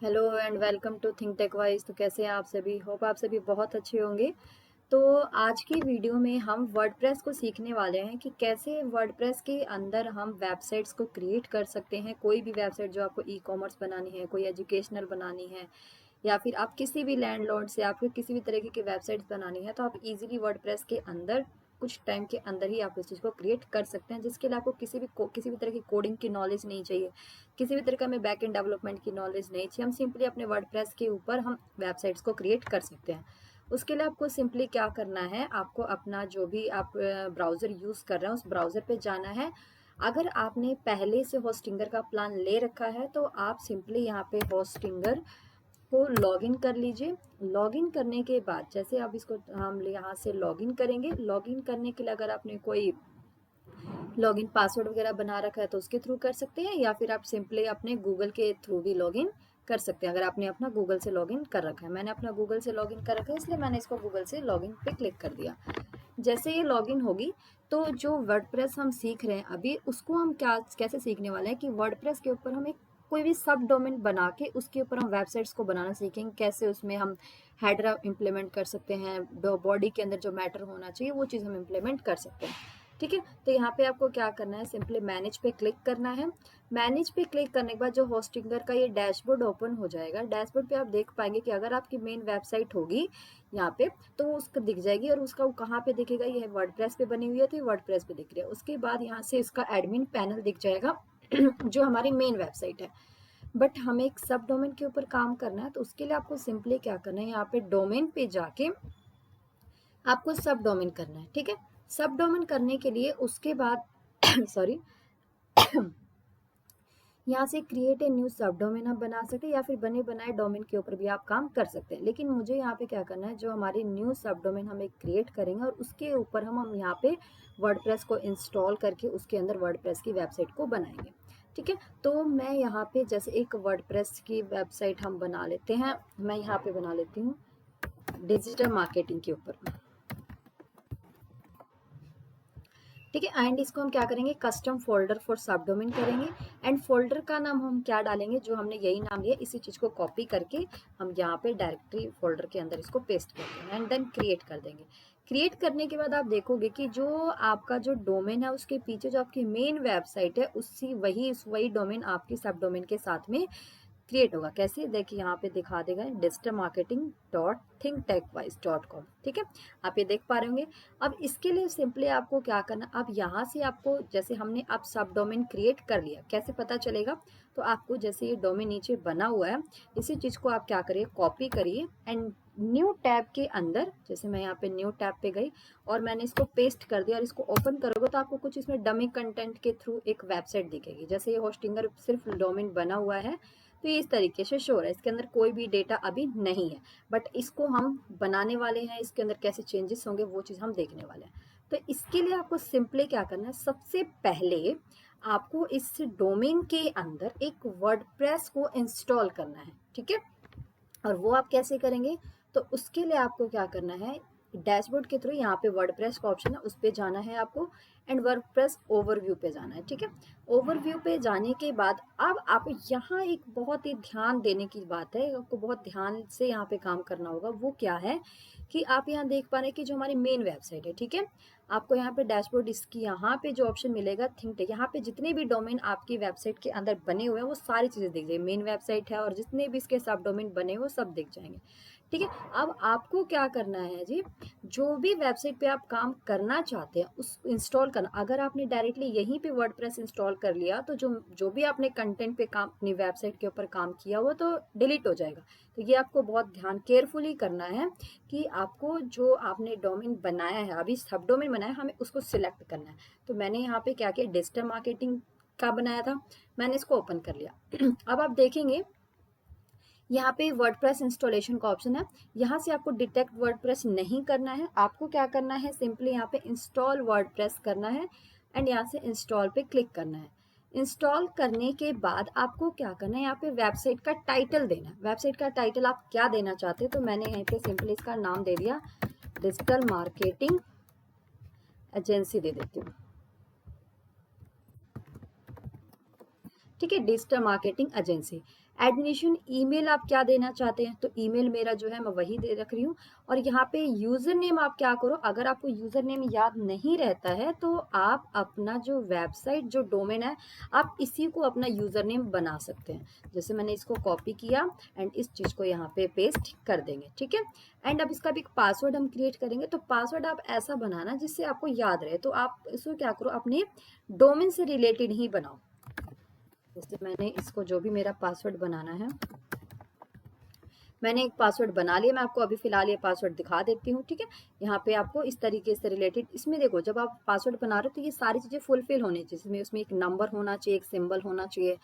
Hello and welcome to think tech wise. तो कैसे हैं आप सभी? होप आप सभी बहुत अच्छे होंगे। तो आज की वीडियो में हम वर्डप्रेस को सीखने वाले हैं कि कैसे वर्डप्रेस के अंदर हम वेबसाइट्स को क्रिएट कर सकते हैं। कोई भी वेबसाइट जो आपको ई कॉमर्स बनानी है, कोई एजुकेशनल बनानी है, या फिर आप किसी भी लैंडलॉर्ड से आपको किसी भी तरीके की वेबसाइट्स बनानी है, तो आप इजीली वर्डप्रेस के अंदर कुछ टाइम के अंदर ही आप उस चीज़ को क्रिएट कर सकते हैं, जिसके लिए आपको किसी भी तरह की कोडिंग की नॉलेज नहीं चाहिए, किसी भी तरह में बैक एंड डेवलपमेंट की नॉलेज नहीं चाहिए। हम सिंपली अपने वर्डप्रेस के ऊपर हम वेबसाइट्स को क्रिएट कर सकते हैं। उसके लिए आपको सिंपली क्या करना है, आपको अपना जो भी आप ब्राउज़र यूज़ कर रहे हैं उस ब्राउज़र पे जाना है। अगर आपने पहले से होस्टिंगर का प्लान ले रखा है तो आप सिंपली यहाँ पे होस्टिंगर को लॉगिन कर लीजिए। लॉगिन करने के बाद जैसे आप इसको हम यहाँ से लॉगिन करेंगे, लॉगिन करने के लिए अगर आपने कोई लॉगिन पासवर्ड वगैरह बना रखा है तो उसके थ्रू कर सकते हैं, या फिर आप सिंपली अपने गूगल के थ्रू भी लॉगिन कर सकते हैं। अगर आपने अपना गूगल से लॉगिन कर रखा है, मैंने अपना गूगल से लॉगिन कर रखा है इसलिए मैंने इसको गूगल से लॉगिन पे क्लिक कर दिया। जैसे ये लॉगिन होगी तो जो वर्डप्रेस हम सीख रहे हैं अभी, उसको हम क्या कैसे सीखने वाले हैं कि वर्डप्रेस के ऊपर हम एक कोई भी सब डोमेन बना के उसके ऊपर हम वेबसाइट्स को बनाना सीखेंगे। कैसे उसमें हम हेडर इम्प्लीमेंट कर सकते हैं, बॉडी के अंदर जो मैटर होना चाहिए वो चीज़ हम इम्प्लीमेंट कर सकते हैं। ठीक है, तो यहाँ पे आपको क्या करना है, सिंपली मैनेज पे क्लिक करना है। मैनेज पे क्लिक करने के बाद जो होस्टिंगर का ये डैशबोर्ड ओपन हो जाएगा। डैशबोर्ड पे आप देख पाएंगे कि अगर आपकी मेन वेबसाइट होगी यहाँ पे तो उसको दिख जाएगी, और उसका वो कहाँ पे दिखेगा, ये वर्डप्रेस पे बनी हुई है तो ये वर्डप्रेस पे दिख रही है। उसके बाद यहाँ से इसका एडमिन पैनल दिख जाएगा जो हमारी मेन वेबसाइट है। बट हमें एक सब डोमेन के ऊपर काम करना है, तो उसके लिए आपको सिंपली क्या करना है, यहाँ पे डोमेन पे जाके आपको सब डोमेन करना है। ठीक है, सब डोमेन करने के लिए उसके बाद सॉरी यहाँ से क्रिएट ए न्यू सब डोमेन आप बना सकते हैं, या फिर बने बनाए डोमेन के ऊपर भी आप काम कर सकते हैं। लेकिन मुझे यहाँ पे क्या करना है, जो हमारी न्यू सब डोमेन हम एक क्रिएट करेंगे और उसके ऊपर हम यहाँ पे वर्डप्रेस को इंस्टॉल करके उसके अंदर वर्डप्रेस की वेबसाइट को बनाएंगे। ठीक है, तो मैं यहाँ पे जैसे एक वर्डप्रेस की वेबसाइट हम बना लेते हैं। मैं यहाँ पे बना लेती हूँ डिजिटल मार्केटिंग के ऊपर। ठीक है, एंड इसको हम क्या करेंगे, कस्टम फोल्डर फॉर सब डोमेन करेंगे। एंड फोल्डर का नाम हम क्या डालेंगे, जो हमने यही नाम लिया इसी चीज को कॉपी करके हम यहाँ पे डायरेक्टरी फोल्डर के अंदर इसको पेस्ट कर देंगे एंड देन क्रिएट कर देंगे। क्रिएट करने के बाद आप देखोगे कि जो आपका जो डोमेन है उसके पीछे जो आपकी मेन वेबसाइट है उसी वही डोमेन आपकी सब डोमेन के साथ में क्रिएट होगा। कैसे, देखिए यहाँ पे दिखा देगा digital marketing dot think tech wise dot com. ठीक है, आप ये देख पा रहे होंगे। अब इसके लिए सिंपली आपको क्या करना, अब यहाँ से आपको जैसे हमने अब सब डोमेन क्रिएट कर लिया, कैसे पता चलेगा, तो आपको जैसे ये डोमेन नीचे बना हुआ है इसी चीज़ को आप क्या करिए, कॉपी करिए एंड न्यू टैब के अंदर, जैसे मैं यहाँ पे न्यू टैब पे गई और मैंने इसको पेस्ट कर दिया और इसको ओपन करोगे तो आपको कुछ इसमें डमी कंटेंट के थ्रू एक वेबसाइट दिखेगी। जैसे ये होस्टिंगर सिर्फ डोमेन बना हुआ है तो ये इस तरीके से शो हो रहा है, इसके अंदर कोई भी डेटा अभी नहीं है, बट इसको हम बनाने वाले हैं, इसके अंदर कैसे चेंजेस होंगे वो चीज़ हम देखने वाले हैं। तो इसके लिए आपको सिंपली क्या करना है, सबसे पहले आपको इस डोमेन के अंदर एक वर्डप्रेस को इंस्टॉल करना है। ठीक है, और वो आप कैसे करेंगे, तो उसके लिए आपको क्या करना है, डैशबोर्ड के थ्रू यहाँ पे वर्डप्रेस का ऑप्शन है उस पे जाना है आपको एंड वर्डप्रेस ओवरव्यू पे जाना है। ठीक है, ओवरव्यू पे जाने के बाद अब आप यहाँ एक बहुत ही ध्यान देने की बात है, आपको बहुत ध्यान से यहाँ पे काम करना होगा। वो क्या है कि आप यहाँ देख पा रहे हैं कि जो हमारी मेन वेबसाइट है, ठीक है, आपको यहाँ पे डैशबोर्ड इसकी यहाँ पे जो ऑप्शन मिलेगा थिंक टेक, यहाँ पे जितने भी डोमेन आपकी वेबसाइट के अंदर बने हुए हैं वो सारी चीज़ें दिख जाएगी। मेन वेबसाइट है और जितने भी इसके सब डोमेन बने हुए वो सब दिख जाएंगे। ठीक है, अब आपको क्या करना है जी, जो भी वेबसाइट पे आप काम करना चाहते हैं उस इंस्टॉल करना। अगर आपने डायरेक्टली यहीं पे वर्डप्रेस इंस्टॉल कर लिया तो जो जो भी आपने कंटेंट पे काम अपनी वेबसाइट के ऊपर काम किया वो तो डिलीट हो जाएगा। तो ये आपको बहुत ध्यान केयरफुली करना है कि आपको जो आपने डोमेन बनाया है, अभी सब डोमेन बनाया है, हमें उसको सिलेक्ट करना है। तो मैंने यहाँ पे क्या किया, डिजिटल मार्केटिंग का बनाया था, मैंने इसको ओपन कर लिया। अब आप देखेंगे यहाँ पे वर्डप्रेस इंस्टॉलेशन का ऑप्शन है, यहाँ से आपको डिटेक्ट वर्डप्रेस नहीं करना है, आपको क्या करना है, सिंपली यहाँ पे इंस्टॉल वर्डप्रेस करना है एंड यहाँ से इंस्टॉल पे क्लिक करना है। इंस्टॉल करने के बाद आपको क्या करना है, यहाँ पे वेबसाइट का टाइटल देना है। वेबसाइट का टाइटल आप क्या देना चाहते हैं, तो मैंने यहाँ पे सिंपली इसका नाम दे दिया डिजिटल मार्केटिंग एजेंसी दे देती हूँ। ठीक है, digital marketing agency. Admission email आप क्या देना चाहते हैं, तो ईमेल मेरा जो है मैं वही दे रख रही हूँ। और यहाँ पे यूज़र नेम आप क्या करो, अगर आपको यूज़र नेम याद नहीं रहता है तो आप अपना जो वेबसाइट जो डोमेन है आप इसी को अपना यूज़र नेम बना सकते हैं। जैसे मैंने इसको कॉपी किया एंड इस चीज़ को यहाँ पे पेस्ट कर देंगे, ठीक है। एंड अब इसका भी एक पासवर्ड हम क्रिएट करेंगे, तो पासवर्ड आप ऐसा बनाना जिससे आपको याद रहे। तो आप इसको क्या करो, अपने डोमेन से रिलेटेड ही बनाओ। जैसे मैंने इसको जो भी मेरा पासवर्ड बनाना है, मैंने एक पासवर्ड बना लिया, मैं आपको अभी फिलहाल ये पासवर्ड दिखा देती हूँ, ठीक है। यहाँ पे आपको इस तरीके से रिलेटेड, इसमें देखो जब आप पासवर्ड बना रहे हो तो ये सारी चीज़ें फुलफिल होनी चाहिए। इसमें उसमें एक नंबर होना चाहिए, एक सिंबल होना चाहिए,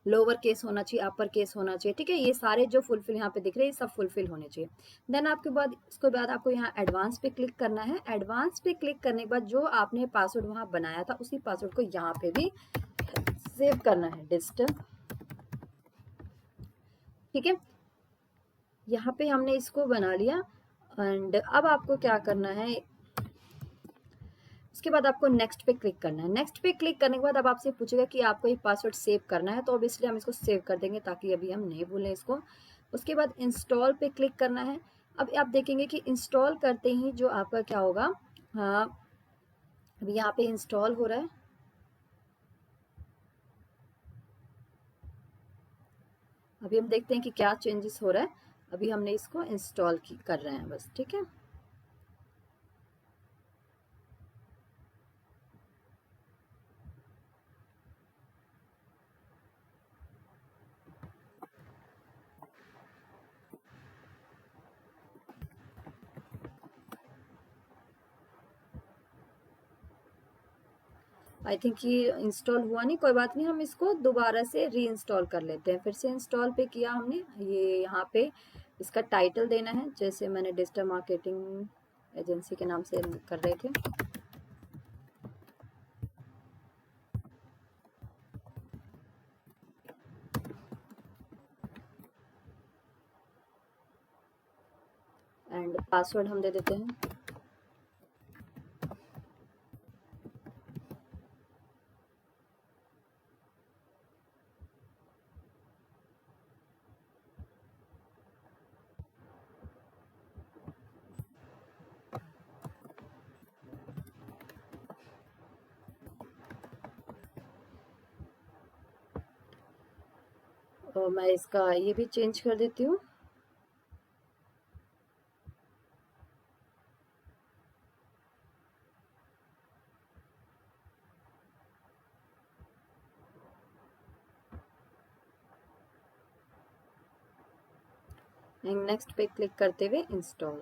लोअर केस होना चाहिए, अपर केस होना चाहिए, ठीक है। ये सारे जो फुलफिल यहाँ पे दिख रहे हैं ये सब फुलफिल होने चाहिए। देन आपके बाद इसके बाद आपको यहाँ एडवांस पे क्लिक करना है। एडवांस पे क्लिक करने के बाद जो आपने पासवर्ड वहाँ बनाया था उसी पासवर्ड को यहाँ पे भी सेव करना है, डिस्टेंस, ठीक है। यहाँ पे हमने इसको बना लिया। एंड अब आपको क्या करना है, उसके बाद आपको नेक्स्ट पे क्लिक करना है। नेक्स्ट पे क्लिक करने के बाद अब आपसे पूछेगा कि आपको ये पासवर्ड सेव करना है, तो अब इसलिए हम इसको सेव कर देंगे ताकि अभी हम नहीं भूलें इसको। उसके बाद इंस्टॉल पे क्लिक करना है। अब आप देखेंगे कि इंस्टॉल करते ही जो आपका क्या होगा, हाँ अभी यहाँ पे इंस्टॉल हो रहा है। अभी हम देखते हैं कि क्या चेंजेस हो रहा है। अभी हमने इसको इंस्टॉल कर रहे हैं बस, ठीक है। आई थिंक ये इंस्टॉल हुआ नहीं, कोई बात नहीं, हम इसको दोबारा से री इंस्टॉल कर लेते हैं। फिर से इंस्टॉल पे किया हमने, ये यहाँ पे इसका टाइटल देना है, जैसे मैंने डिजिटल मार्केटिंग एजेंसी के नाम से कर रहे थे। एंड पासवर्ड हम दे देते हैं। और मैं इसका ये भी चेंज कर देती हूँ। नेक्स्ट पे क्लिक करते हुए इंस्टॉल,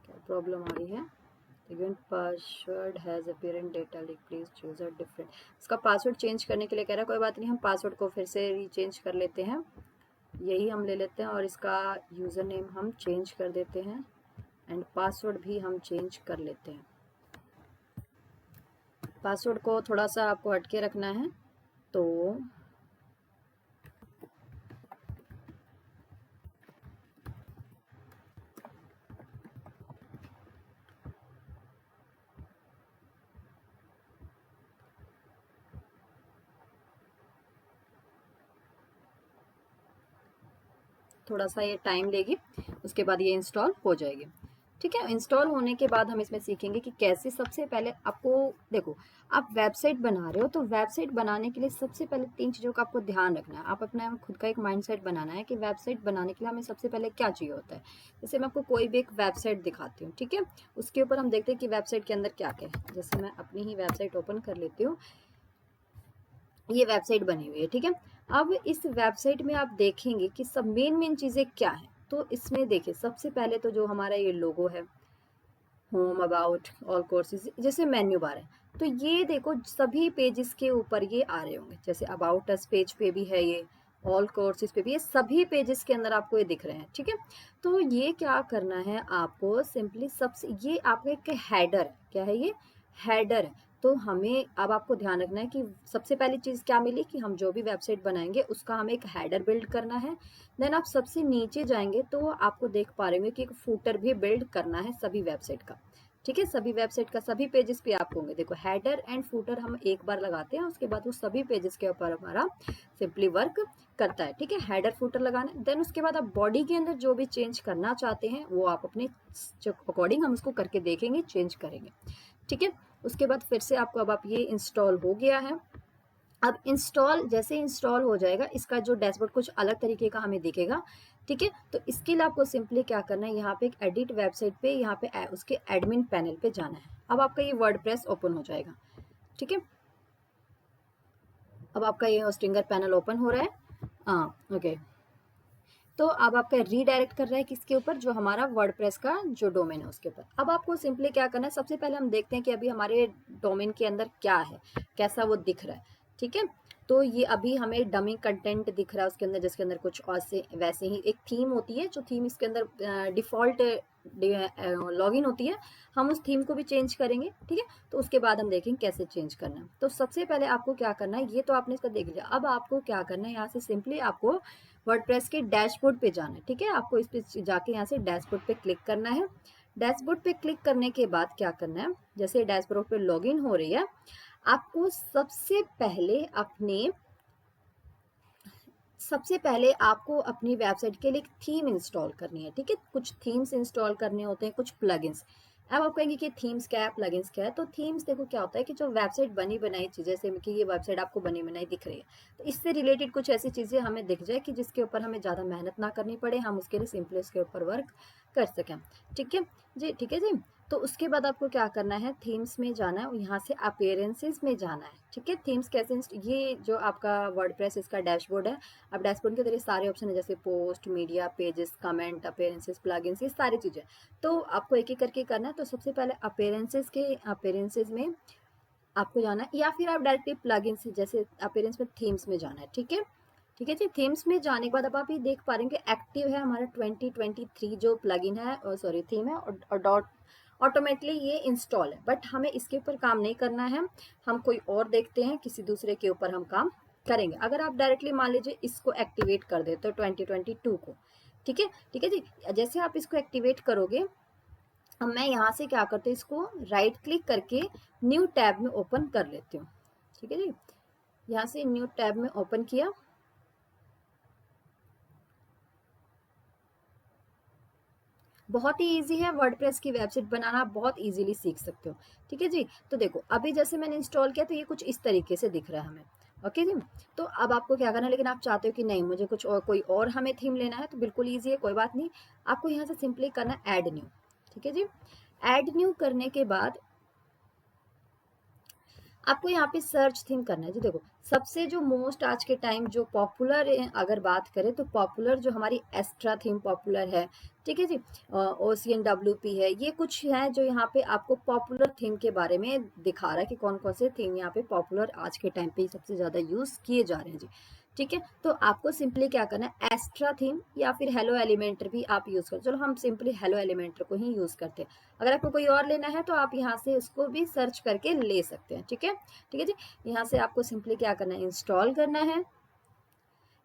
क्या प्रॉब्लम आ रही है, given password has apparent data leak, please choose a different. इसका पासवर्ड चेंज करने के लिए कह रहा है, कोई बात नहीं, हम पासवर्ड को फिर से रीचेंज कर लेते हैं। यही हम ले लेते हैं और इसका यूज़र नेम हम चेंज कर देते हैं एंड पासवर्ड भी हम चेंज कर लेते हैं। पासवर्ड को थोड़ा सा आपको हटके रखना है, तो थोड़ा सा ये टाइम लेगी, उसके बाद ये इंस्टॉल हो जाएगी, ठीक है। इंस्टॉल होने के बाद हम इसमें सीखेंगे कि कैसे, सबसे पहले आपको देखो, आप वेबसाइट बना रहे हो तो वेबसाइट बनाने के लिए सबसे पहले 3 चीज़ों का आपको ध्यान रखना है। आप अपना खुद का एक माइंडसेट बनाना है कि वेबसाइट बनाने के लिए हमें सबसे पहले क्या चाहिए होता है। जैसे मैं आपको कोई भी एक वेबसाइट दिखाती हूँ, ठीक है, उसके ऊपर हम देखते हैं कि वेबसाइट के अंदर क्या क्या है। जैसे मैं अपनी ही वेबसाइट ओपन कर लेती हूँ, ये वेबसाइट बनी हुई है, ठीक है। अब इस वेबसाइट में आप देखेंगे कि सब मेन चीज़ें क्या है। तो इसमें देखिए सबसे पहले तो जो हमारा ये लोगो है, होम, अबाउट, ऑल कोर्सेज, जैसे मेन्यू बार है, तो ये देखो सभी पेजेस के ऊपर ये आ रहे होंगे। जैसे अबाउट अस पेज पे भी है ये, ऑल कोर्सेज पे भी, ये सभी पेजेस के अंदर आपको ये दिख रहे हैं, ठीक है। तो ये क्या करना है आपको, सिंपली सबसे ये आपका एक हेडर, क्या है ये, हेडर है। तो हमें अब आपको ध्यान रखना है कि सबसे पहली चीज़ क्या मिली कि हम जो भी वेबसाइट बनाएंगे उसका हमें एक हेडर बिल्ड करना है। देन आप सबसे नीचे जाएंगे तो आपको देख पा रहे होंगे कि एक फूटर भी बिल्ड करना है सभी वेबसाइट का, ठीक है, सभी वेबसाइट का सभी पेजेस पे आपको होंगे। देखो हेडर एंड फूटर हम एक बार लगाते हैं, उसके बाद वो सभी पेजेस के ऊपर हमारा सिंपली वर्क करता है। ठीक है, हेडर फूटर लगाना, देन उसके बाद आप बॉडी के अंदर जो भी चेंज करना चाहते हैं वो आप अपने अकॉर्डिंग हम उसको करके देखेंगे, चेंज करेंगे। ठीक है, उसके बाद फिर से आपको, अब आप ये इंस्टॉल हो गया है। अब इंस्टॉल जैसे इंस्टॉल हो जाएगा, इसका जो डैशबोर्ड कुछ अलग तरीके का हमें दिखेगा। ठीक है, तो इसके लिए आपको सिंपली क्या करना है, यहाँ पे एक एडिट वेबसाइट पे, यहाँ पे उसके एडमिन पैनल पे जाना है। अब आपका ये वर्डप्रेस ओपन हो जाएगा। ठीक है, अब आपका ये होस्टिंगर पैनल ओपन हो रहा है। हाँ, ओके। तो अब आपका रीडायरेक्ट कर रहा है किसके ऊपर, जो हमारा वर्डप्रेस का जो डोमेन है उसके ऊपर। अब आपको सिंपली क्या करना है, सबसे पहले हम देखते हैं कि अभी हमारे डोमेन के अंदर क्या है, कैसा वो दिख रहा है। ठीक है, तो ये अभी हमें डमी कंटेंट दिख रहा है उसके अंदर, जिसके अंदर कुछ और से वैसे ही एक थीम होती है, जो थीम इसके अंदर डिफॉल्ट लॉगिन होती है, हम उस थीम को भी चेंज करेंगे। ठीक है, तो उसके बाद हम देखेंगे कैसे चेंज करना है। तो सबसे पहले आपको क्या करना है, ये तो आपने इसका देख लिया। अब आपको क्या करना है, यहाँ से सिंपली आपको वर्डप्रेस के डैशबोर्ड पे जाना है। ठीक है, आपको इस पे जाके यहाँ से डैशबोर्ड पे क्लिक करना है। डैशबोर्ड पे क्लिक करने के बाद क्या करना है, जैसे डैशबोर्ड पे लॉगिन हो रही है, आपको सबसे पहले आपको अपनी वेबसाइट के लिए एक थीम इंस्टॉल करनी है। ठीक है, कुछ थीम्स इंस्टॉल करने होते हैं, कुछ प्लगइन्स। अब आप कहेंगे कि थीम्स क्या है, प्लगइन्स क्या है। तो थीम्स देखो क्या होता है कि जो वेबसाइट बनी बनाई चीज़, जैसे कि ये वेबसाइट आपको बनी बनाई दिख रही है, तो इससे रिलेटेड कुछ ऐसी चीज़ें हमें दिख जाए कि जिसके ऊपर हमें ज़्यादा मेहनत ना करनी पड़े, हम उसके लिए सिंपली उसके ऊपर वर्क कर सकें। ठीक है जी, ठीक है जी। तो उसके बाद आपको क्या करना है, थीम्स में जाना है, यहाँ से अपीयरेंसेस में जाना है। ठीक है, थीम्स कैसे, ये जो आपका वर्डप्रेस इसका डैशबोर्ड है। अब डैशबोर्ड के अंदर सारे ऑप्शन है, जैसे post, media, pages, comment, appearances, plugins, ये सारी चीज़ें। तो आपको एक एक करके करना है। तो सबसे पहले अपीयरेंसेस में आपको जाना है, या फिर आप डायरेक्टली प्लगइन्स, जैसे अपीयरेंस में थीम्स में जाना है। ठीक है, ठीक है जी। थीम्स में जाने के बाद अब आप ये देख पा रहे हैं कि एक्टिव है हमारा 2023 जो प्लगइन है, सॉरी थीम है, और डॉट ऑटोमेटिकली ये इंस्टॉल है। बट हमें इसके ऊपर काम नहीं करना है, हम कोई और देखते हैं, किसी दूसरे के ऊपर हम काम करेंगे। अगर आप डायरेक्टली मान लीजिए इसको एक्टिवेट कर देते हो 2022 को। ठीक है, ठीक है जी। जैसे आप इसको एक्टिवेट करोगे, अब मैं यहाँ से क्या करती हूँ, इसको राइट क्लिक करके न्यू टैब में ओपन कर लेती हूँ। ठीक है जी, यहाँ से न्यू टैब में ओपन किया। बहुत ही इजी है, वर्डप्रेस की वेबसाइट बनाना आप बहुत इजीली सीख सकते हो। ठीक है जी, तो देखो अभी जैसे मैंने इंस्टॉल किया, तो ये कुछ इस तरीके से दिख रहा है हमें। ओके जी, तो अब आपको क्या करना है, लेकिन आप चाहते हो कि नहीं मुझे कुछ और, कोई और हमें थीम लेना है, तो बिल्कुल ईजी है, कोई बात नहीं। आपको यहाँ से सिंपली करना है ऐड न्यू। ठीक है जी, ऐड न्यू करने के बाद आपको यहाँ पे सर्च थीम करना है जी। देखो सबसे जो मोस्ट आज के टाइम जो पॉपुलर है, अगर बात करें तो पॉपुलर जो हमारी एस्ट्रा थीम पॉपुलर है। ठीक है जी, OCNWP है, ये कुछ है जो यहाँ पे आपको पॉपुलर थीम के बारे में दिखा रहा है कि कौन कौन से थीम यहाँ पे पॉपुलर आज के टाइम पे सबसे ज़्यादा यूज़ किए जा रहे हैं जी। ठीक है, तो आपको सिंपली क्या करना है, एस्ट्रा थीम या फिर हेलो एलिमेंटर भी आप यूज़ करो। चलो हम सिंपली हेलो एलिमेंटर को ही यूज़ करते हैं। अगर आपको कोई और लेना है तो आप यहाँ से उसको भी सर्च करके ले सकते हैं। ठीक है, ठीक है जी। यहाँ से आपको सिंपली क्या करना है, इंस्टॉल करना है।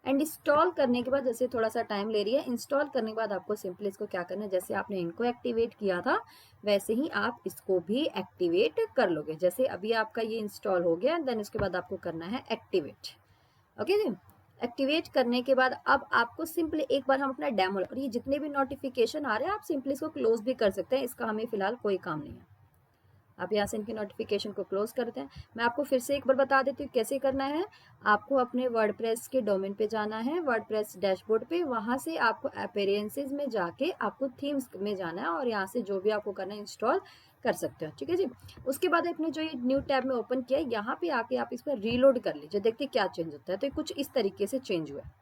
एंड इंस्टॉल करने के बाद, जैसे थोड़ा सा टाइम ले रही है, इंस्टॉल करने के बाद आपको सिंपली इसको क्या करना है, जैसे आपने इनको एक्टिवेट किया था वैसे ही आप इसको भी एक्टिवेट कर लोगे। जैसे अभी आपका ये इंस्टॉल हो गया, देन उसके बाद आपको करना है एक्टिवेट। ओके जी, एक्टिवेट करने के बाद अब आपको सिंपली एक बार हम अपना डेमो, और ये जितने भी नोटिफिकेशन आ रहे हैं आप सिंपली इसको क्लोज भी कर सकते हैं, इसका हमें फिलहाल कोई काम नहीं है। आप यहाँ से इनकी नोटिफिकेशन को क्लोज करते हैं। मैं आपको फिर से एक बार बता देती हूँ कैसे करना है। आपको अपने वर्डप्रेस के डोमेन पे जाना है, वर्डप्रेस डैशबोर्ड पे, वहाँ से आपको अपीयरेंसेस में जाके आपको थीम्स में जाना है, और यहाँ से जो भी आपको करना है इंस्टॉल कर सकते हो। ठीक है जी, उसके बाद आपने जो ये न्यू टैब में ओपन किया है, यहाँ पे आके आप इस पर रीलोड कर लीजिए, देखते क्या चेंज होता है। तो कुछ इस तरीके से चेंज हुआ है।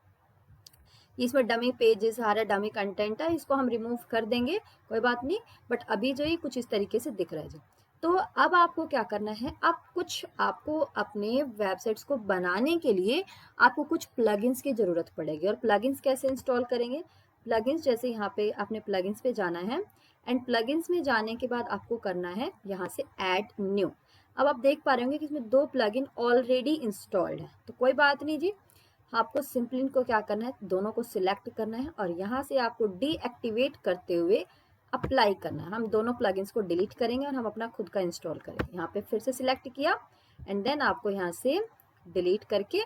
इसमें डमी पेजेस सारा डमी कंटेंट है, इसको हम रिमूव कर देंगे, कोई बात नहीं। बट अभी जो ये कुछ इस तरीके से दिख रहा है जी। तो अब आपको क्या करना है, अब कुछ आपको अपने वेबसाइट्स को बनाने के लिए आपको कुछ प्लगइन्स की ज़रूरत पड़ेगी। और प्लगइन्स कैसे इंस्टॉल करेंगे, प्लगइन्स जैसे यहाँ पे आपने प्लगइन्स पे जाना है, एंड प्लगइन्स में जाने के बाद आपको करना है यहाँ से ऐड न्यू। अब आप देख पा रहे होंगे कि इसमें 2 प्लगइन ऑलरेडी इंस्टॉल्ड है, तो कोई बात नहीं जी। आपको सिंपली इनको क्या करना है, दोनों को सिलेक्ट करना है, और यहाँ से आपको डीएक्टिवेट करते हुए अप्लाई करना है। हम दोनों प्लगइन्स को डिलीट करेंगे और हम अपना खुद का इंस्टॉल करेंगे। यहाँ पे फिर से सिलेक्ट किया एंड देन आपको यहाँ से डिलीट करके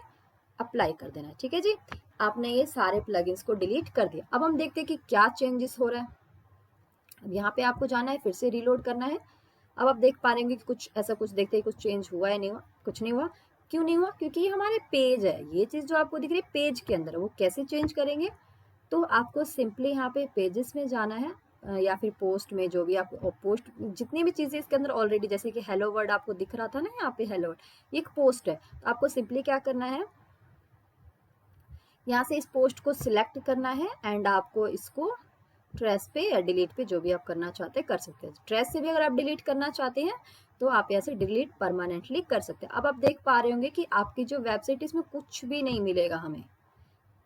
अप्लाई कर देना है। ठीक है जी, आपने ये सारे प्लगइन्स को डिलीट कर दिया। अब हम देखते हैं कि क्या चेंजेस हो रहा है। अब यहाँ पे आपको जाना है, फिर से रीलोड करना है। अब आप देख पा रहे कि कुछ ऐसा कुछ देखते ही कुछ चेंज हुआ है, नहीं हुआ, कुछ नहीं हुआ। क्यों नहीं हुआ? क्योंकि ये हमारे पेज है, ये चीज जो आपको दिख रही है पेज के अंदर, वो कैसे चेंज करेंगे? तो आपको सिंपली यहाँ पे पेजेस में जाना है या फिर पोस्ट में, जो भी आप पोस्ट, जितनी भी चीजें इसके अंदर ऑलरेडी, जैसे कि हेलो वर्ड आपको दिख रहा था ना यहाँ पे हेलो वर्ड, ये एक पोस्ट है। तो आपको सिंपली क्या करना है, यहाँ से इस पोस्ट को सिलेक्ट करना है एंड आपको इसको ट्रेस पे या डिलीट पे, जो भी आप करना चाहते हैं कर सकते हैं। ट्रेस से भी अगर आप डिलीट करना चाहते हैं तो आप यहाँ से डिलीट परमानेंटली कर सकते हैं। अब आप देख पा रहे होंगे कि आपकी जो वेबसाइट, इसमें कुछ भी नहीं मिलेगा हमें।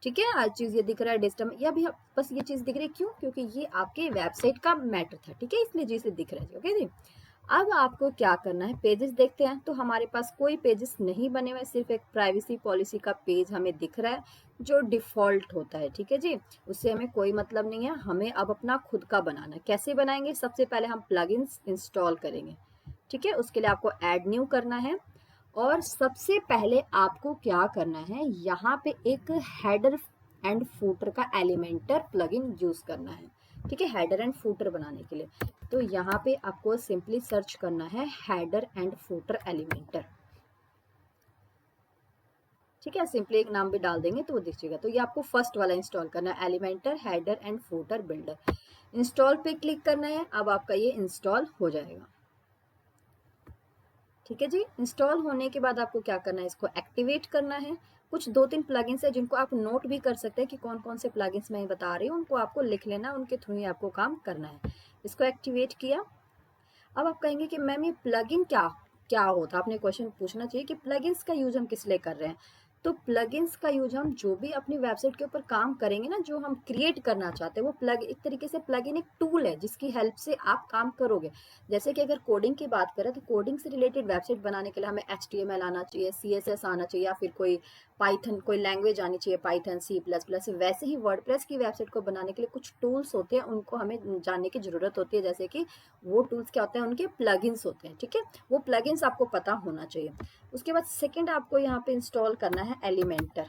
ठीक है, आज चीज ये दिख रहा है डिस्टर्ब, या भी बस ये चीज दिख रही है। क्यों? क्योंकि ये आपके वेबसाइट का मैटर था। ठीक है, इसलिए जी से दिख रहा है। ओके जी, अब आपको क्या करना है, पेजेस देखते हैं। तो हमारे पास कोई पेजेस नहीं बने हुए, सिर्फ एक प्राइवेसी पॉलिसी का पेज हमें दिख रहा है जो डिफॉल्ट होता है। ठीक है जी, उससे हमें कोई मतलब नहीं है। हमें अब अपना खुद का बनाना है। कैसे बनाएंगे? सबसे पहले हम प्लगइन्स इंस्टॉल करेंगे। ठीक है, उसके लिए आपको ऐड न्यू करना है और सबसे पहले आपको क्या करना है, यहाँ पे एक हेडर एंड फूटर का एलिमेंटर प्लगइन यूज करना है। ठीक है, हेडर एंड फूटर बनाने के लिए तो यहाँ पे आपको सिंपली सर्च करना है हेडर एंड फूटर एलिमेंटर। ठीक है, सिंपली एक नाम भी डाल देंगे तो वो दिखेगा। तो ये आपको फर्स्ट वाला इंस्टॉल करना है, Elementor header and footer builder. Install पे क्लिक करना है। अब आपका ये इंस्टॉल हो जाएगा। ठीक है जी, इंस्टॉल होने के बाद आपको क्या करना है, इसको एक्टिवेट करना है। कुछ 2-3 प्लगइन्स है जिनको आप नोट भी कर सकते हैं कि कौन कौन से प्लगइन्स मैं बता रही हूँ, उनको आपको लिख लेना, उनके थ्रू ही आपको काम करना है। इसको एक्टिवेट किया। अब आप कहेंगे कि मैम ये प्लगइन क्या क्या होता है? आपने क्वेश्चन पूछना चाहिए कि प्लगइन्स का यूज हम किस लिए कर रहे हैं। तो प्लगइन्स का यूज हम जो भी अपनी वेबसाइट के ऊपर काम करेंगे ना, जो हम क्रिएट करना चाहते हैं, वो प्लग एक तरीके से प्लगइन एक टूल है जिसकी हेल्प से आप काम करोगे। जैसे कि अगर कोडिंग की बात करें तो कोडिंग से रिलेटेड वेबसाइट बनाने के लिए हमें HTML आना चाहिए, CSS आना चाहिए, या फिर कोई पाइथन कोई लैंग्वेज आनी चाहिए, पाइथन C++। वैसे ही वर्डप्रेस की वेबसाइट को बनाने के लिए कुछ टूल्स होते हैं, उनको हमें जानने की जरूरत होती है। जैसे कि वो टूल्स क्या होते हैं, उनके प्लगइन्स होते हैं। ठीक है, वो प्लगइन्स आपको पता होना चाहिए। उसके बाद सेकंड आपको यहाँ पे इंस्टॉल करना है एलिमेंटर।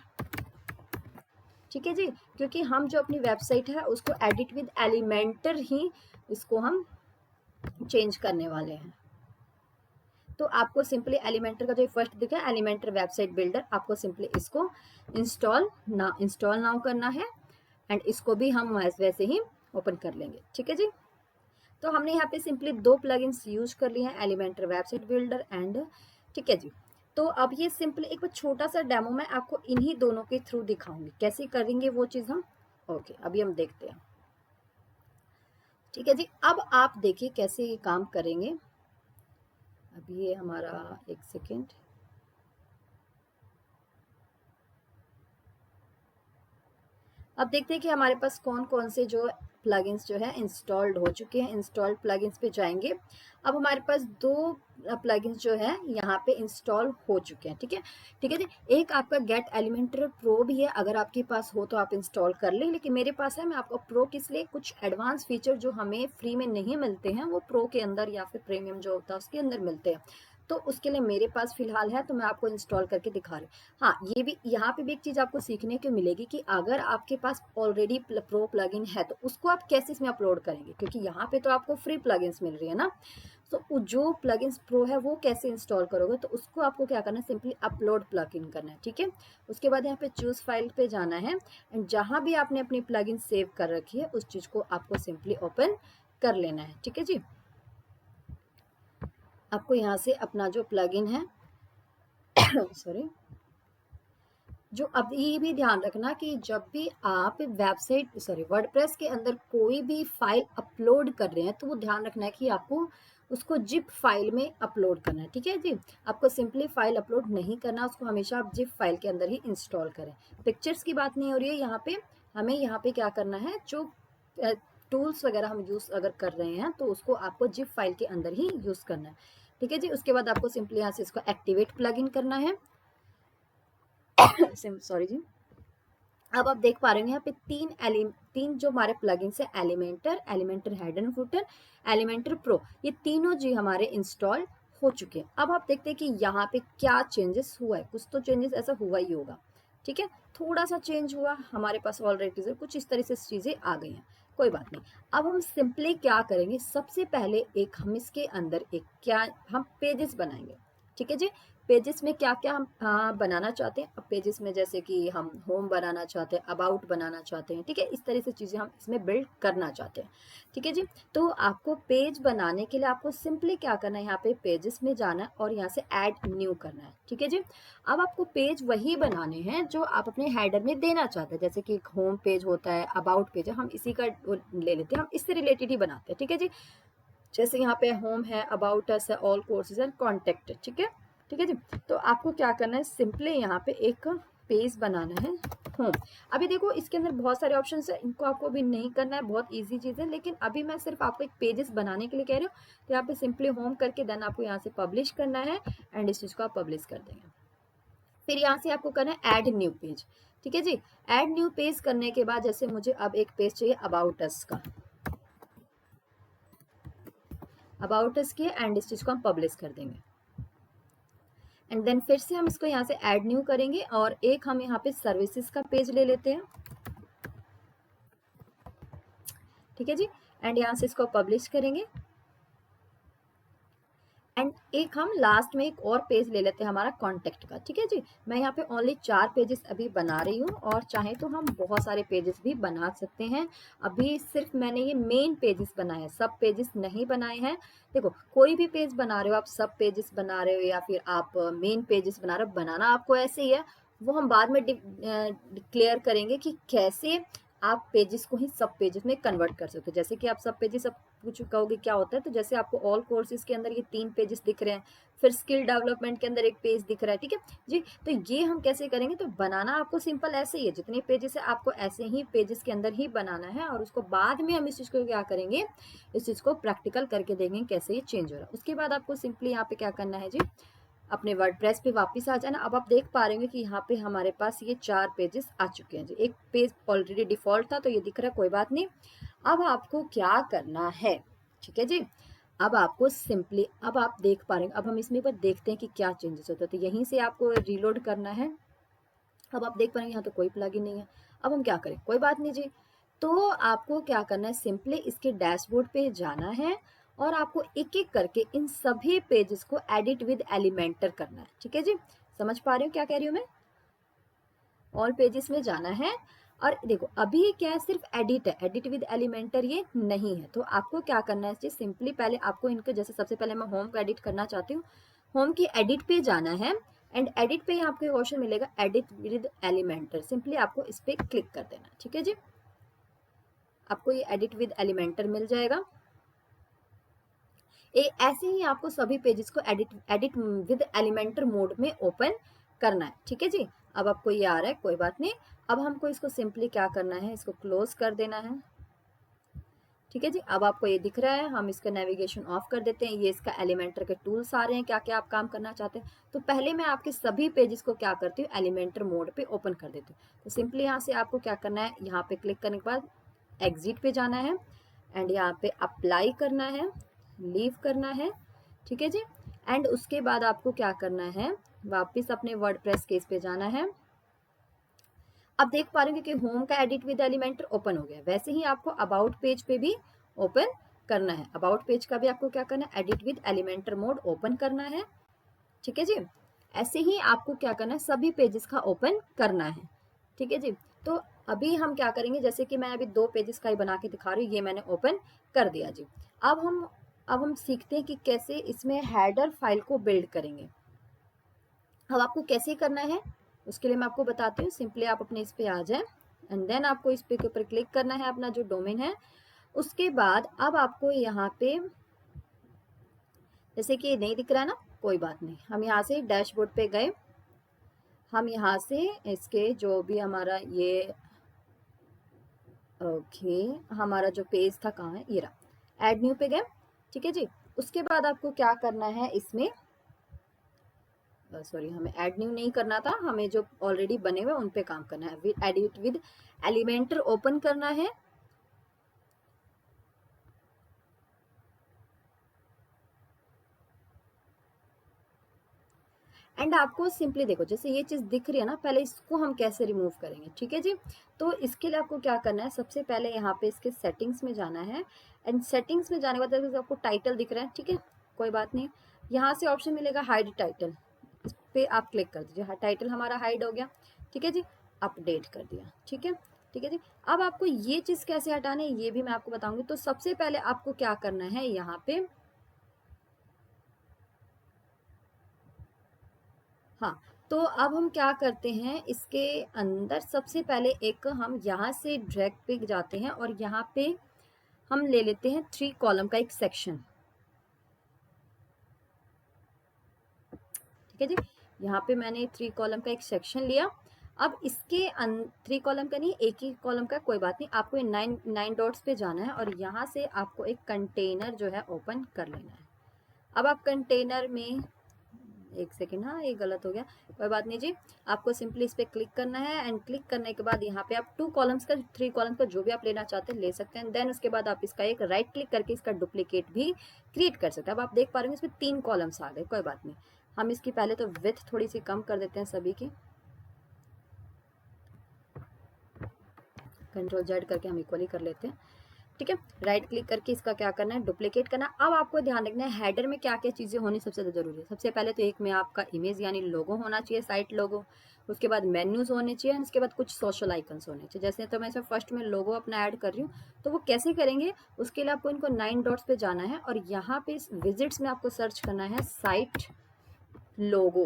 ठीक है जी, क्योंकि हम जो अपनी वेबसाइट है उसको एडिट विद एलिमेंटर ही इसको हम चेंज करने वाले हैं। तो आपको सिंपली एलिमेंटर का जो फर्स्ट दिखा है एलिमेंटर वेबसाइट बिल्डर, आपको सिंपली इसको इंस्टॉल नाउ करना है एंड इसको भी हम वैसे ही ओपन कर लेंगे। ठीक है जी, तो हमने यहाँ पे सिंपली 2 प्लगइन्स यूज कर लिए हैं, एलिमेंटर वेबसाइट बिल्डर एंड। ठीक है जी, तो अब ये सिंपली एक छोटा सा डेमो मैं आपको इन्हीं दोनों के थ्रू दिखाऊंगी, कैसे करेंगे वो चीज हम। ओके, अभी हम देखते हैं। ठीक है जी, अब आप देखिए कैसे ये काम करेंगे। अभी ये हमारा एक सेकेंड, अब देखते हैं कि हमारे पास कौन कौन से जो प्लगइन्स जो है इंस्टॉल्ड हो चुके हैं। इंस्टॉल्ड प्लगइन्स पे जाएंगे। अब हमारे पास 2 प्लगइन्स जो है यहाँ पे इंस्टॉल हो चुके हैं। ठीक है, ठीक है जी, एक आपका गेट एलिमेंटर प्रो भी है, अगर आपके पास हो तो आप इंस्टॉल कर लें, लेकिन मेरे पास है। मैं आपको प्रो किस लिए, कुछ एडवांस फीचर जो हमें फ्री में नहीं मिलते हैं वो प्रो के अंदर या फिर प्रीमियम जो होता है उसके अंदर मिलते हैं। तो उसके लिए मेरे पास फिलहाल है, तो मैं आपको इंस्टॉल करके दिखा रही हूँ। हाँ, ये भी यहाँ पे भी एक चीज आपको सीखने को मिलेगी कि अगर आपके पास ऑलरेडी प्रो प्लगइन है तो उसको आप कैसे इसमें अपलोड करेंगे, क्योंकि यहाँ पे तो आपको फ्री प्लगइन्स मिल रही है ना। तो जो प्लगइन्स प्रो है वो कैसे इंस्टॉल करोगे, तो उसको आपको क्या करना है, सिंपली अपलोड प्लगइन करना है। ठीक है, उसके बाद यहाँ पे चूज फाइल पे जाना है एंड जहां भी आपने अपनी प्लगइन सेव कर रखी है उस चीज को आपको सिंपली ओपन कर लेना है। ठीक है जी, आपको यहाँ से अपना जो प्लगइन है सॉरी, जो अब ये भी ध्यान रखना कि जब भी आप वर्डप्रेस के अंदर कोई भी फाइल अपलोड कर रहे हैं तो वो ध्यान रखना है कि आपको उसको जिप फाइल में अपलोड करना है। ठीक है जी, आपको सिंपली फाइल अपलोड नहीं करना, उसको हमेशा आप जिप फाइल के अंदर ही इंस्टॉल करें। पिक्चर्स की बात नहीं हो रही है यहाँ पे। हमें यहाँ पे क्या करना है, जो टूल्स वगैरह हम यूज अगर कर रहे हैं तो उसको आपको जिप फाइल के अंदर ही यूज करना है। ठीक है जी, उसके बाद आपको सिंपली यहाँ से इसको एक्टिवेट प्लग इन करना है। सॉरी जी, अब आप देख पा रहे हो यहाँ पे तीन जो हमारे प्लगइन्स है, Elementor head and footer, Elementor pro, ये तीनों जी हमारे इंस्टॉल हो चुके हैं। अब आप देखते हैं कि यहाँ पे क्या चेंजेस हुआ है, कुछ तो चेंजेस ऐसा हुआ ही होगा, ठीक है, थोड़ा सा चेंज हुआ हमारे पास ऑलरेडी, कुछ इस तरह से चीजें आ गई हैं, कोई बात नहीं। अब हम सिंपली क्या करेंगे, सबसे पहले एक हम इसके अंदर एक क्या हम पेजेस बनाएंगे, ठीक है जी। पेजेस में क्या क्या हम बनाना चाहते हैं, अब पेजेस में जैसे कि हम होम बनाना चाहते हैं, अबाउट बनाना चाहते हैं, ठीक है, इस तरह से चीज़ें हम इसमें बिल्ड करना चाहते हैं, ठीक है जी। तो आपको पेज बनाने के लिए आपको सिंपली क्या करना है, यहाँ पे पेजेस में जाना है और यहाँ से ऐड न्यू करना है, ठीक है जी। अब आपको पेज वही बनाने हैं जो आप अपने हेडर में देना चाहते हैं, जैसे कि एक होम पेज होता है, अबाउट पेज है, हम इसी का ले लेते हैं, हम इससे रिलेटेड ही बनाते हैं, ठीक है जी। जैसे यहाँ पे होम है, अबाउट अस है, ऑल कोर्सेज एंड कॉन्टेक्ट, ठीक है जी। तो आपको क्या करना है, सिंपली यहाँ पे एक पेज बनाना है होम। अभी देखो इसके अंदर बहुत सारे ऑप्शन है, इनको आपको अभी नहीं करना है, बहुत इजी चीज है, लेकिन अभी मैं सिर्फ आपको एक पेजेस बनाने के लिए कह रही हूँ। तो यहाँ पे सिंपली होम करके देन आपको यहाँ से पब्लिश करना है एंड इस चीज को आप पब्लिश कर देंगे। फिर यहाँ से आपको करना है ऐड न्यू पेज, ठीक है जी। ऐड न्यू पेज करने के बाद जैसे मुझे अब एक पेज चाहिए अबाउट अस का, अबाउट अस की, एंड इस चीज को हम पब्लिश कर देंगे एंड देन फिर से हम इसको यहाँ से ऐड न्यू करेंगे और एक हम यहाँ पे सर्विसेज का पेज ले लेते हैं, ठीक है जी। एंड यहाँ से इसको पब्लिश करेंगे एंड एक हम लास्ट में एक और पेज ले लेते हैं हमारा कॉन्टेक्ट का, ठीक है जी। मैं यहाँ पे ओनली 4 पेजेस अभी बना रही हूँ और चाहे तो हम बहुत सारे पेजेस भी बना सकते हैं। अभी सिर्फ मैंने ये मेन पेजेस बनाए हैं, सब पेजेस नहीं बनाए हैं। देखो कोई भी पेज बना रहे हो आप, सब पेजेस बना रहे हो या फिर आप मेन पेजेस बना रहे हो, बनाना आपको ऐसे ही है, वो हम बाद में डिक्लेयर करेंगे कि कैसे आप पेजेस को ही सब पेजेस में कन्वर्ट कर सकते हो। जैसे कि आप सब पेजेस, सब कुछ कहोगे क्या होता है, तो जैसे आपको ऑल कोर्सेज के अंदर ये 3 पेजेस दिख रहे हैं, फिर स्किल डेवलपमेंट के अंदर एक पेज दिख रहा है, ठीक है जी। तो ये हम कैसे करेंगे, तो बनाना आपको सिंपल ऐसे ही है, जितने पेजेस है आपको ऐसे ही पेजेस के अंदर ही बनाना है और उसको बाद में हम इस चीज को क्या करेंगे, इस चीज को प्रैक्टिकल करके देंगे कैसे ये चेंज हो रहा है। उसके बाद आपको सिंपली यहाँ पे क्या करना है जी, अपने वर्डप्रेस पे वापस आ जाना। अब आप देख पा रहे होंगे कि यहाँ पे हमारे पास ये 4 पेजेस आ चुके हैं जी। एक पेज ऑलरेडी डिफॉल्ट था तो ये दिख रहा है, कोई बात नहीं। अब आपको क्या करना है, ठीक है जी। अब आपको सिंपली, अब आप देख पा रहे हैं, अब हम इसमें पर देखते हैं कि क्या चेंजेस होता है, तो यहीं से आपको रीलोड करना है। अब आप देख पा रहे हैं यहाँ तो कोई प्लगइन नहीं है। अब हम क्या करें, कोई बात नहीं जी। तो आपको क्या करना है, सिंपली इसके डैशबोर्ड पे जाना है और आपको एक एक करके इन सभी पेजेस को एडिट विद एलिमेंटर करना है, ठीक है जी। समझ पा रहे हो क्या कह रही हूँ मैं, ऑल पेजेस में जाना है और देखो अभी क्या है, सिर्फ एडिट है, एडिट विद एलिमेंटर ये नहीं है। तो आपको क्या करना है जी, सिंपली पहले आपको इनको, जैसे सबसे पहले मैं होम को एडिट करना चाहती हूँ, होम की एडिट पे जाना है एंड एडिट पे आपको एक ऑप्शन मिलेगा एडिट विद एलिमेंटर, सिंपली आपको इस पे क्लिक कर देना, ठीक है जी। आपको ये एडिट विद एलिमेंटर मिल जाएगा। ऐसे ही आपको सभी पेजेस को edit edit with Elementor mode में ओपन करना है, ठीक है जी। अब आपको ये आ रहा है, कोई बात नहीं। अब हमको इसको सिंपली क्या करना है, इसको क्लोज कर देना है, ठीक है जी। अब आपको ये दिख रहा है, हम इसका नेविगेशन ऑफ कर देते हैं। ये इसका एलिमेंटर के टूल्स आ रहे हैं, क्या क्या आप काम करना चाहते हैं। तो पहले मैं आपके सभी पेजेस को क्या करती हूँ, एलिमेंटर मोड पे ओपन कर देती हूँ। तो सिंपली यहाँ से आपको क्या करना है, यहाँ पे क्लिक करने के बाद एग्जिट पे जाना है एंड यहाँ पे अप्लाई करना है, लीव करना है, ठीक है जी। एंड उसके बाद आपको क्या करना है, वापस अपने वर्डप्रेस केस पे जाना है। अब देख पा रहे हैं कि होम का एडिट विद एलिमेंटर ओपन हो गया, वैसे ही आपको अबाउट पेज पे भी ओपन करना है। अबाउट पेज का भी आपको क्या करना है, edit with Elementor mode open करना है, ठीक है जी। ऐसे ही आपको क्या करना है, सभी पेजेस का ओपन करना है, ठीक है जी। तो अभी हम क्या करेंगे, जैसे कि मैं अभी 2 पेजेस का ही बना के दिखा रही हूँ, ये मैंने ओपन कर दिया जी। अब हम सीखते हैं कि कैसे इसमें हेडर फाइल को बिल्ड करेंगे। अब आपको कैसे करना है उसके लिए मैं आपको बताती हूँ। सिंपली आप अपने इस पे आ जाए एंड देन आपको इस पे के ऊपर क्लिक करना है, अपना जो डोमेन है। उसके बाद अब आपको यहाँ पे, जैसे कि ये नहीं दिख रहा है ना, कोई बात नहीं, हम यहाँ से डैशबोर्ड पे गए, हम यहाँ से इसके जो भी हमारा ये ओके हमारा जो पेज था कहाँ है, ये रहा, ऐड न्यू पे गए, ठीक है जी। उसके बाद आपको क्या करना है, इसमें सॉरी, हमें ऐड न्यू नहीं करना था, हमें जो ऑलरेडी बने हुए उन पे काम करना है। एडिट विद एलिमेंटर ओपन करना है। एंड आपको सिंपली देखो, जैसे ये चीज दिख रही है ना, पहले इसको हम कैसे रिमूव करेंगे, ठीक है जी। तो इसके लिए आपको क्या करना है, सबसे पहले यहाँ पे इसके सेटिंग्स में जाना है। एंड सेटिंग्स में जाने के बाद आपको टाइटल दिख रहा है, ठीक है, कोई बात नहीं। यहाँ से ऑप्शन मिलेगा हाइड टाइटल, इस पे आप क्लिक कर दीजिए। टाइटल हमारा हाइड हो गया, ठीक है जी, अपडेट कर दिया, ठीक है। ठीक है जी। अब आपको ये चीज कैसे हटाना है ये भी मैं आपको बताऊंगी। तो सबसे पहले आपको क्या करना है, यहाँ पे, हाँ, तो अब हम क्या करते हैं, इसके अंदर सबसे पहले एक हम यहाँ से ड्रैग पे जाते हैं और यहाँ पे हम ले लेते हैं 3 कॉलम का एक सेक्शन, ठीक है जी। यहाँ पे मैंने 3 कॉलम का एक सेक्शन लिया। अब इसके 3 कॉलम का नहीं, एक ही कॉलम का, कोई बात नहीं। आपको 9 डॉट्स पे जाना है और यहाँ से आपको एक कंटेनर जो है ओपन कर लेना है। अब आप कंटेनर में, एक सेकेंड, हाँ ये गलत हो गया, कोई बात नहीं जी। आपको सिंपली इस पर क्लिक करना है एंड क्लिक करने के बाद यहाँ पे आप 2 कॉलम्स का, 3 कॉलम्स का जो भी आप लेना चाहते हैं ले सकते हैं। देन उसके बाद आप इसका एक राइट क्लिक करके इसका डुप्लीकेट भी क्रिएट कर सकते हैं। अब आप देख पा रहे हैं इसमें 3 कॉलम्स आ गए, कोई बात नहीं। हम इसकी पहले तो विड्थ थोड़ी सी कम कर देते हैं सभी की, कंट्रोल जेड करके हम इक्वली कर लेते हैं, ठीक है। राइट क्लिक करके इसका क्या करना है, डुप्लीकेट करना। अब आपको ध्यान रखना है हेडर में क्या क्या चीज़ें होनी सबसे ज़्यादा जरूरी है। सबसे पहले तो एक में आपका इमेज यानी लोगो होना चाहिए, साइट लोगो। उसके बाद मेन्यूज होने चाहिए, उसके बाद कुछ सोशल आइकन्स होने चाहिए। जैसे तो मैं इसमें फर्स्ट में लोगो अपना ऐड कर रही हूँ, तो वो कैसे करेंगे, उसके लिए आपको इनको 9 डॉट्स पे जाना है और यहाँ पे इस विजिट्स में आपको सर्च करना है साइट लोगो,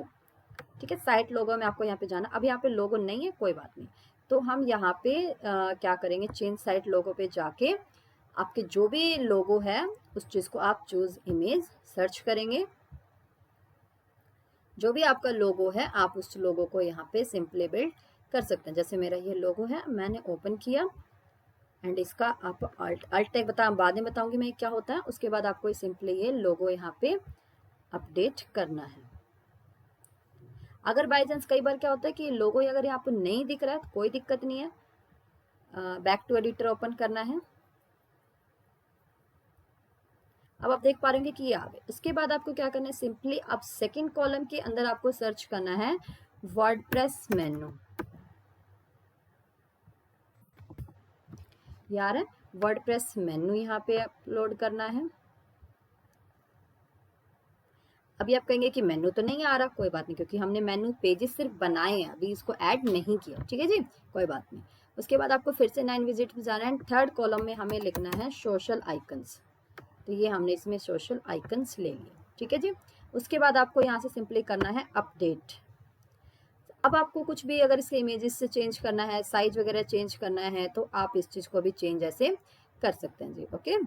ठीक है। साइट लोगो में आपको यहाँ पे जाना। अब यहाँ पे लोगो नहीं है, कोई बात नहीं। तो हम यहाँ पे क्या करेंगे, चेंज साइट लोगो पे जाके आपके जो भी लोगो है उस चीज को आप चूज इमेज सर्च करेंगे। जो भी आपका लोगो है आप उस लोगो को यहाँ पे सिंपली बिल्ड कर सकते हैं। जैसे मेरा ये लोगो है, मैंने ओपन किया एंड इसका आप अल्ट टैग बाद में बताऊंगी मैं क्या होता है। उसके बाद आपको सिंपली ये लोगो यहाँ पे अपडेट करना है। अगर बाई चांस कई बार क्या होता है कि लोगो अगर यहाँ पे नहीं दिख रहा है तो कोई दिक्कत नहीं है, बैक टू एडिटर ओपन करना है। अब आप देख पा रहे हैं कि ये आ गए। उसके बाद आपको क्या करना है, सिंपली आप सेकंड कॉलम के अंदर आपको सर्च करना है वर्डप्रेस मेनू, यार है वर्डप्रेस मेनू यहाँ पे अपलोड करना है। अभी आप कहेंगे कि मेनू तो नहीं आ रहा, कोई बात नहीं, क्योंकि हमने मेनू पेजेस सिर्फ बनाए हैं, अभी इसको ऐड नहीं किया, ठीक है जी, कोई बात नहीं। उसके बाद आपको फिर से 9 विजिट में जाना है। थर्ड कॉलम में हमें लिखना है सोशल आइकन्स, तो ये हमने इसमें सोशल आइकन्स ले लिए, ठीक है जी। उसके बाद आपको यहाँ से सिंपली करना है अपडेट। अब आपको कुछ भी अगर इसके इमेजेस से चेंज करना है, साइज वगैरह चेंज करना है, तो आप इस चीज़ को भी चेंज ऐसे कर सकते हैं जी, ओके।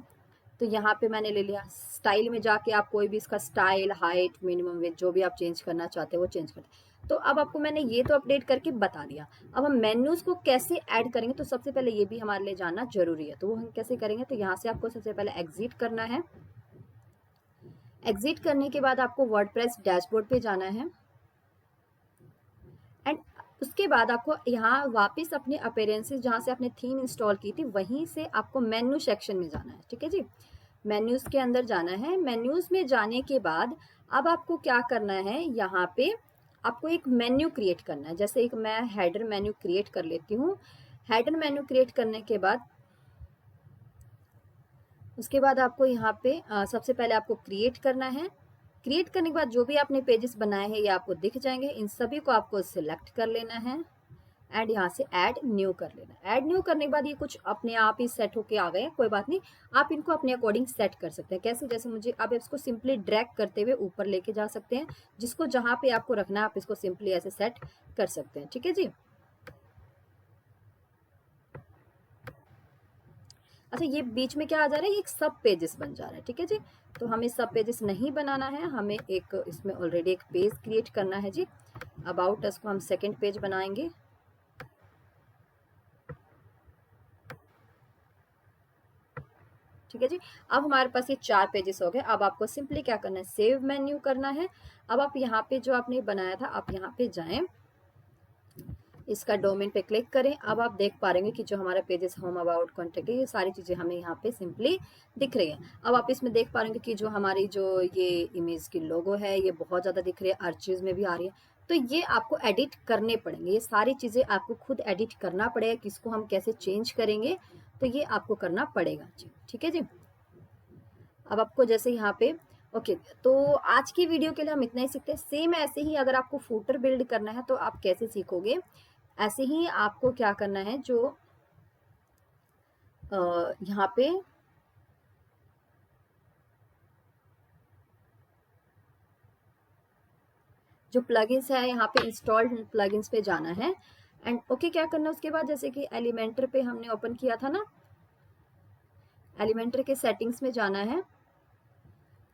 तो यहाँ पे मैंने ले लिया। स्टाइल में जाके आप कोई भी इसका स्टाइल, हाइट, मिनिमम वेट जो भी आप चेंज करना चाहते हैं वो चेंज करते हैं। तो अब आपको मैंने ये तो अपडेट करके बता दिया। अब हम मेन्यूज को कैसे ऐड करेंगे, तो सबसे पहले ये भी हमारे लिए जानना जरूरी है। तो वो हम कैसे करेंगे, तो यहाँ से आपको सबसे पहले एग्जिट करना है। एग्जिट करने के बाद आपको वर्डप्रेस डैशबोर्ड पे जाना है एंड उसके बाद आपको यहाँ वापस अपने अपीयरेंसेस जहाँ से आपने थीम इंस्टॉल की थी वहीं से आपको मेन्यू सेक्शन में जाना है, ठीक है जी। मेन्यूज के अंदर जाना है। मेन्यूज में जाने के बाद अब आपको क्या करना है, यहाँ पे आपको एक मेन्यू क्रिएट करना है। जैसे एक मैं हेडर मेन्यू क्रिएट कर लेती हूँ। हेडर मेन्यू क्रिएट करने के बाद उसके बाद आपको यहाँ पे सबसे पहले आपको क्रिएट करना है। क्रिएट करने के बाद जो भी आपने पेजेस बनाए हैं ये आपको दिख जाएंगे। इन सभी को आपको सिलेक्ट कर लेना है एंड यहाँ से ऐड न्यू कर लेना। ऐड न्यू करने के बाद ये कुछ अपने आप ही सेट होके आ गए, कोई बात नहीं। आप इनको अपने अकॉर्डिंग सेट कर सकते हैं। कैसे, जैसे मुझे आप इसको सिंपली ड्रैग करते हुए ऊपर लेके जा सकते हैं। जिसको जहाँ पे आपको रखना है आप इसको सिंपली ऐसे सेट कर सकते हैं, ठीक है जी। अच्छा, ये बीच में क्या आ जा रहा है, ये एक सब पेजेस बन जा रहा है, ठीक है जी। तो हमें सब पेजेस नहीं बनाना है, हमें एक इसमें ऑलरेडी एक पेज क्रिएट करना है जी। अबाउट अस को हम सेकंड पेज बनाएंगे, ठीक है जी। अब हमारे पास ये 4 पेजेस हो गए। अब आपको सिंपली क्या करना है, सेव मेन्यू करना है। अब आप यहाँ पे जो आपने बनाया था, आप यहाँ पे जाएं, इसका डोमेन पे क्लिक करें। अब आप देख पा रहे कि जो हमारा पेजेस होम अबाउट कॉन्टेक्ट है, ये सारी चीज़ें हमें यहाँ पे सिंपली दिख रही है। अब आप इसमें देख पा रहे कि जो हमारी जो ये इमेज की लोगो है, ये बहुत ज़्यादा दिख रही है, आर्चिज में भी आ रही है। तो ये आपको एडिट करने पड़ेंगे, ये सारी चीज़ें आपको खुद एडिट करना पड़ेगा। किसको हम कैसे चेंज करेंगे, तो ये आपको करना पड़ेगा जी, ठीक है जी। अब आपको जैसे यहाँ पे ओके, तो आज की वीडियो के लिए हम इतना ही सीखते हैं। सेम ऐसे ही अगर आपको फूटर बिल्ड करना है तो आप कैसे सीखोगे, ऐसे ही आपको क्या करना है, जो यहाँ पे जो प्लगइन्स है, यहाँ पे इंस्टॉल्ड प्लगइन्स पे जाना है। एंड ओके क्या करना है उसके बाद, जैसे कि एलिमेंटर पे हमने ओपन किया था ना, एलिमेंटर के सेटिंग्स में जाना है।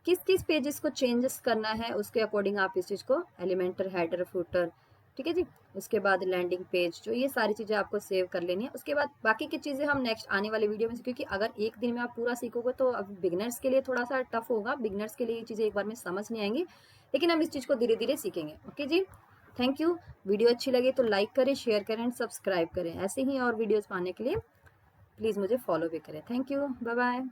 किस किस पेजेस को चेंजेस करना है उसके अकॉर्डिंग आप इस चीज़ को, एलिमेंटर, हेडर, फुटर, ठीक है जी। उसके बाद लैंडिंग पेज, जो ये सारी चीज़ें आपको सेव कर लेनी है। उसके बाद बाकी की चीज़ें हम नेक्स्ट आने वाले वीडियो में, क्योंकि अगर एक दिन में आप पूरा सीखोगे तो अब बिगनर्स के लिए थोड़ा सा टफ होगा, बिगनर्स के लिए ये चीज़ें एक बार में समझ नहीं आएंगी, लेकिन हम इस चीज़ को धीरे धीरे सीखेंगे। ओके जी, थैंक यू। वीडियो अच्छी लगे तो लाइक करें, शेयर करें एंड सब्सक्राइब करें। ऐसे ही और वीडियोज़ पाने के लिए प्लीज़ मुझे फॉलो भी करें। Thank you, bye bye.